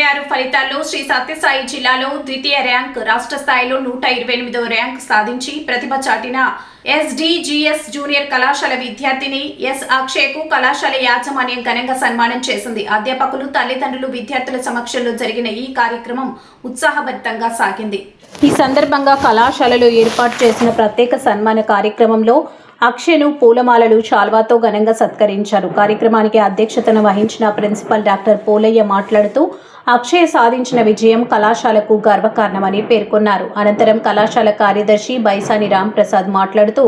2026 ఫలితాల్లో శ్రీ సత్యసాయి జిల్లాలో ద్వితీయ ర్యాంక్, రాష్ట్ర స్థాయిలో 128వ ర్యాంక్ సాధించి ప్రతిభ చాటిన ఎస్డిజిఎస్ జూనియర్ కళాశాల విద్యార్థిని ఎస్ అక్షయ్కు కళాశాల యాజమాన్యం ఘనంగా సన్మానం చేసింది. అధ్యాపకులు, తల్లిదండ్రులు, విద్యార్థుల సమక్షంలో జరిగిన ఈ కార్యక్రమం ఉత్సాహభరితంగా సాగింది. ఈ సందర్భంగా కళాశాలలో ఏర్పాటు చేసిన ప్రత్యేక సన్మాన కార్యక్రమంలో అక్షయ్ను పూలమాలలు, శాల్వాతో ఘనంగా సత్కరించారు. కార్యక్రమానికి అధ్యక్షతన వహించిన ప్రిన్సిపల్ డాక్టర్ పోలయ్య మాట్లాడుతూ అక్షయ్ సాధించిన విజయం కళాశాలకు గర్వకారణమని పేర్కొన్నారు. అనంతరం కళాశాల కార్యదర్శి బైసాని రాంప్రసాద్ మాట్లాడుతూ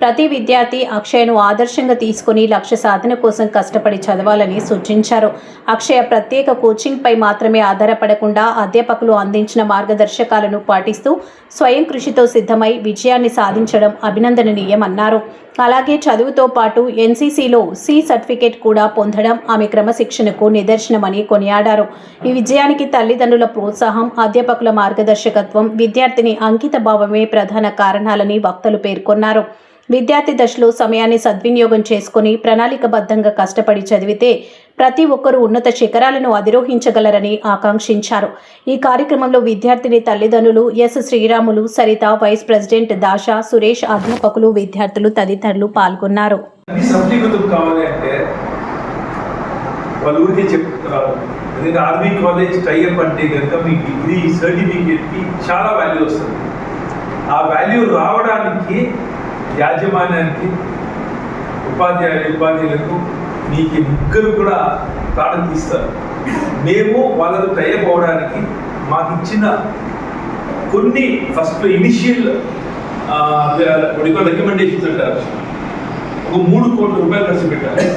ప్రతి విద్యార్థి అక్షయ్ను ఆదర్శంగా తీసుకుని లక్ష్య సాధన కోసం కష్టపడి చదవాలని సూచించారు. అక్షయ ప్రత్యేక కోచింగ్పై మాత్రమే ఆధారపడకుండా అధ్యాపకులు అందించిన మార్గదర్శకాలను పాటిస్తూ స్వయం కృషితో సిద్ధమై విజయాన్ని సాధించడం అభినందనీయమన్నారు. అలాగే చదువుతో పాటు ఎన్సీసీలో సి సర్టిఫికేట్ కూడా పొందడం ఆమె క్రమశిక్షణకు నిదర్శనమని కొనియాడారు. ఈ విజయానికి తల్లిదండ్రుల ప్రోత్సాహం, అధ్యాపకుల మార్గదర్శకత్వం, విద్యార్థిని అంకిత భావమే ప్రధాన కారణాలని వక్తలు పేర్కొన్నారు. విద్యార్థి దశలో సమయాన్ని సద్వినియోగం చేసుకుని ప్రణాళికబద్ధంగా కష్టపడి చదివితే ప్రతి ఒక్కరూ ఉన్నత శిఖరాలను అధిరోహించగలరని ఆకాంక్షించారు. ఈ కార్యక్రమంలో విద్యార్థిని తల్లిదండ్రులు S Sriramulu, Saritha, vice president Dasha, Suresh, అధ్యాపకులు, విద్యార్థులు తదితరులు పాల్గొన్నారు. ఆర్మీ కాలేజ్ టైఅప్ అంటే కనుక మీ డిగ్రీ సర్టిఫికేట్కి చాలా వాల్యూ వస్తుంది. ఆ వాల్యూ రావడానికి యాజమాన్యానికి, ఉపాధ్యాయులకు మీకు ముగ్గురు కూడా ప్రాణం తీస్తారు. మేము వాళ్ళకు టైఅప్ అవ్వడానికి మాకు ఇచ్చిన కొన్ని ఫస్ట్లో ఇనిషియల్ రికమెండేషన్స్ అంటారు. ఒక 3 కోట్ల రూపాయలు ఖర్చు పెట్టాలి.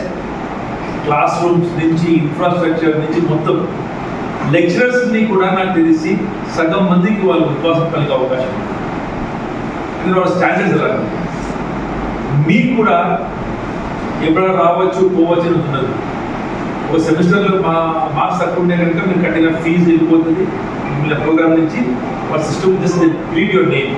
క్లాస్ రూమ్స్ నుంచి, ఇన్ఫ్రాస్ట్రక్చర్ నుంచి మొత్తం లెక్చరర్స్ని కూడా నాకు తెలిసి సగం మందికి వాళ్ళు ఉద్వాసం కలిగే అవకాశం ఉంది. వాళ్ళ స్టాండర్డ్స్ ఎలా మీకు కూడా ఎప్పుడైనా రావచ్చు, పోవచ్చు అని ఉండదు. ఒక సెమిస్టర్లో మార్క్స్ తక్కువ ఉండే కనుక మీరు కట్టిన ఫీజు వెళ్ళిపోతుంది. ప్రోగ్రామ్ నుంచి వాళ్ళ system just read your name.